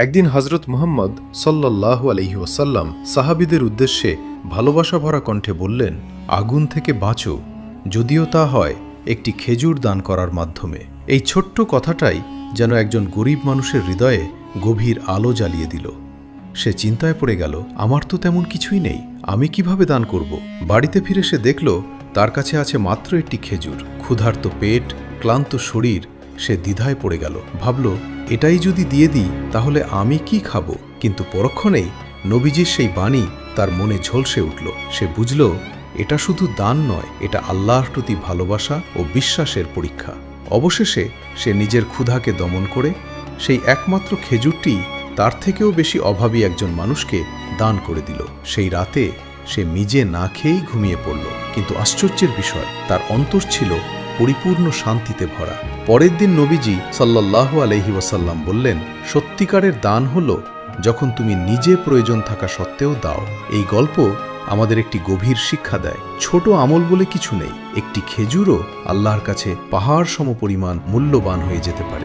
একদিন হজরত মুহাম্মদ সাল্লাল্লাহু আলাইহি ওয়াসাল্লাম সাহাবীদের উদ্দেশ্যে ভালোবাসা ভরা কণ্ঠে বললেন, আগুন থেকে বাঁচো, যদিও তা হয় একটি খেজুর দান করার মাধ্যমে। এই ছোট্ট কথাটাই যেন একজন গরিব মানুষের হৃদয়ে গভীর আলো জ্বালিয়ে দিল। সে চিন্তায় পড়ে গেল, আমার তো তেমন কিছুই নেই, আমি কিভাবে দান করব? বাড়িতে ফিরে সে দেখল তার কাছে আছে মাত্র একটি খেজুর। ক্ষুধার্ত পেট, ক্লান্ত শরীর, সে দ্বিধায় পড়ে গেল। ভাবল, এটাই যদি দিয়ে দিই তাহলে আমি কি খাবো? কিন্তু পরক্ষণেই নবীজির সেই বাণী তার মনে ঝলসে উঠল। সে বুঝল, এটা শুধু দান নয়, এটা আল্লাহর প্রতি ভালোবাসা ও বিশ্বাসের পরীক্ষা। অবশেষে সে নিজের ক্ষুধাকে দমন করে সেই একমাত্র খেজুরটি তার থেকেও বেশি অভাবী একজন মানুষকে দান করে দিল। সেই রাতে সে নিজে না খেয়েই ঘুমিয়ে পড়ল। কিন্তু আশ্চর্যের বিষয়, তার অন্তর ছিল পরিপূর্ণ শান্তিতে ভরা। পরের দিন নবীজি সাল্লাল্লাহু আলাইহি ওয়াসাল্লাম বললেন, সত্যিকারের দান হলো যখন তুমি নিজে প্রয়োজন থাকা সত্ত্বেও দাও। এই গল্প আমাদের একটি গভীর শিক্ষা দেয়, ছোট আমল বলে কিছু নেই, একটি খেজুরও আল্লাহর কাছে পাহাড় সমপরিমাণ মূল্যবান হয়ে যেতে পারে।